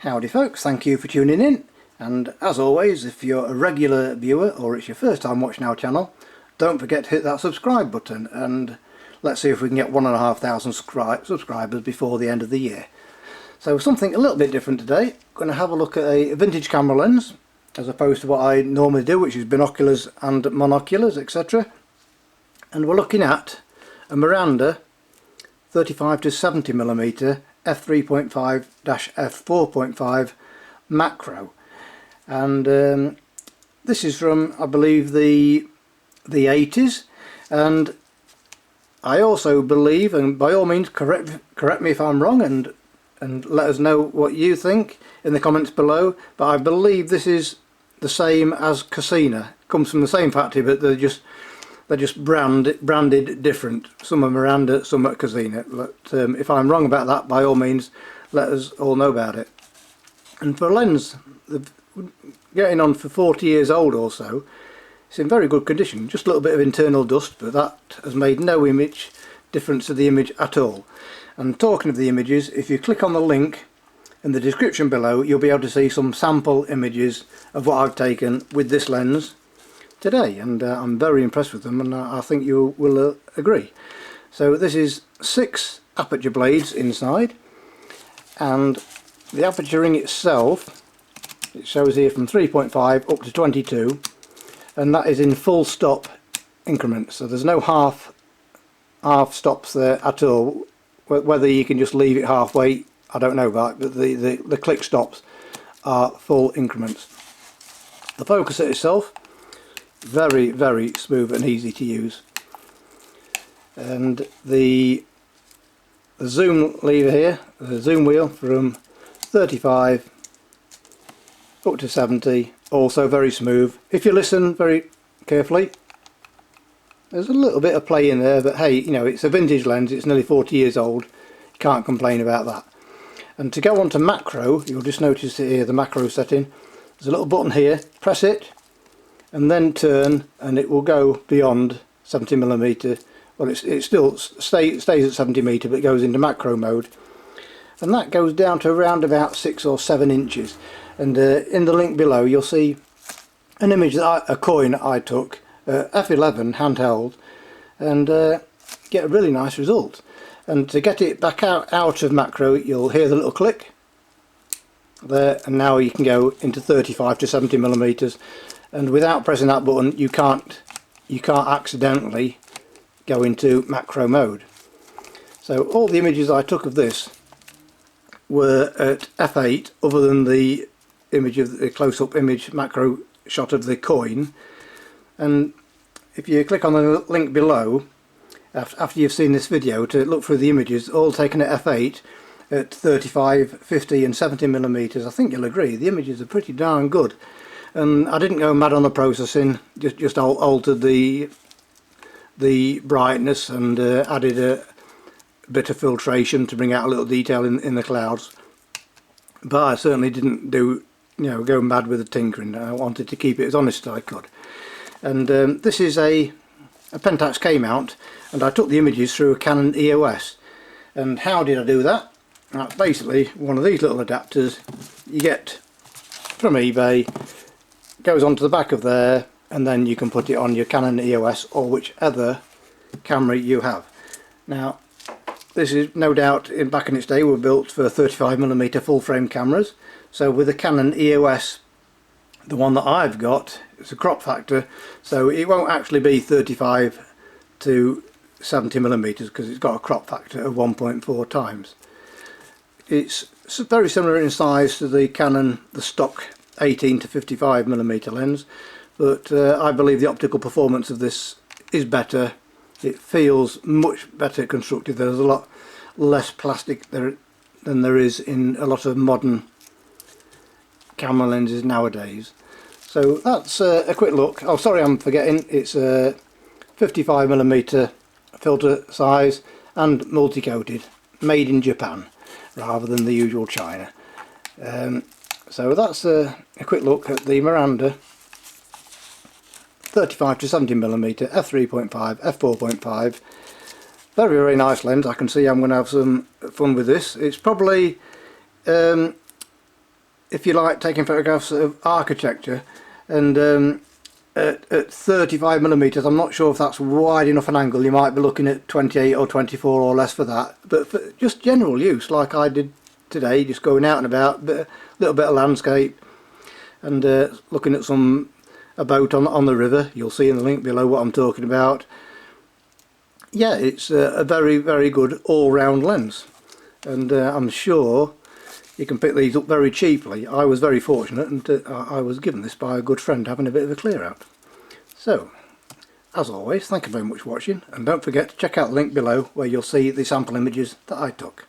Howdy folks, thank you for tuning in, and as always, if you're a regular viewer or it's your first time watching our channel, don't forget to hit that subscribe button, and let's see if we can get 1,500 subscribers before the end of the year. So something a little bit different today. I'm going to have a look at a vintage camera lens as opposed to what I normally do, which is binoculars and monoculars, etc. And we're looking at a Miranda 35 to 70mm f3.5-f4.5 macro, and this is from, I believe, the 80s, and I also believe, and by all means correct me if I'm wrong, and let us know what you think in the comments below, but I believe this is the same as Casina. It comes from the same factory, but they're just branded different. Some are Miranda, some are Casina. But if I'm wrong about that, by all means let us all know about it. And for a lens getting on for 40 years old or so, it's in very good condition. Just a little bit of internal dust, but that has made no image difference to the image at all. And talking of the images, if you click on the link in the description below, you'll be able to see some sample images of what I've taken with this lens today, and I'm very impressed with them, and I think you will agree. So this is 6 aperture blades inside, and the aperture ring itself, it shows here from 3.5 up to 22, and that is in full stop increments, so there's no half stops there at all. Whether you can just leave it halfway, I don't know about, but the click stops are full increments. The focuser itself, very, very smooth and easy to use, and the zoom lever here, the zoom wheel, from 35 up to 70, also very smooth. If you listen very carefully, there's a little bit of play in there, but hey, you know, it's a vintage lens, it's nearly 40 years old, you can't complain about that. And to go on to macro, you'll just notice here the macro setting, there's a little button here, press it and then turn, and it will go beyond 70mm. Well, it still stays at 70m, but it goes into macro mode, and that goes down to around about 6 or 7 inches. And in the link below you'll see an image that a coin I took, f11 handheld, and get a really nice result. And to get it back out of macro, you'll hear the little click there, and now you can go into 35 to 70mm. And without pressing that button, you can't accidentally go into macro mode. So all the images I took of this were at f8, other than the image of the close-up image macro shot of the coin. And if you click on the link below after you've seen this video to look through the images, all taken at f8 at 35, 50 and 70mm, I think you'll agree the images are pretty darn good. And I didn't go mad on the processing, just altered the brightness and added a bit of filtration to bring out a little detail in the clouds. But I certainly didn't go mad with the tinkering. I wanted to keep it as honest as I could. And this is a Pentax K mount, and I took the images through a Canon EOS. And how did I do that? That's basically one of these little adapters you get from eBay. Goes onto the back of there, and then you can put it on your Canon EOS or whichever camera you have. Now this is no doubt, back in its day, were built for 35mm full frame cameras. So with the Canon EOS, the one that I've got, it's a crop factor, so it won't actually be 35 to 70mm because it's got a crop factor of 1.4 times. It's very similar in size to the Canon, the stock 18 to 55mm lens, but I believe the optical performance of this is better. It feels much better constructed. There's a lot less plastic than there is in a lot of modern camera lenses nowadays. So that's a quick look. Oh, sorry, I'm forgetting, it's a 55mm filter size and multi-coated, made in Japan rather than the usual China. So that's a quick look at the Miranda 35 to 70mm f3.5 f4.5. Very, very nice lens. I can see I'm going to have some fun with this. It's probably if you like taking photographs of architecture, and at 35mm, I'm not sure if that's wide enough an angle. You might be looking at 28 or 24 or less for that, but for just general use like I did today, just going out and about, a little bit of landscape, and looking at a boat on the river. You'll see in the link below what I'm talking about. Yeah, it's a very, very good all-round lens, and I'm sure you can pick these up very cheaply. I was very fortunate, and I was given this by a good friend having a bit of a clear out. So, as always, thank you very much for watching, and don't forget to check out the link below where you'll see the sample images that I took.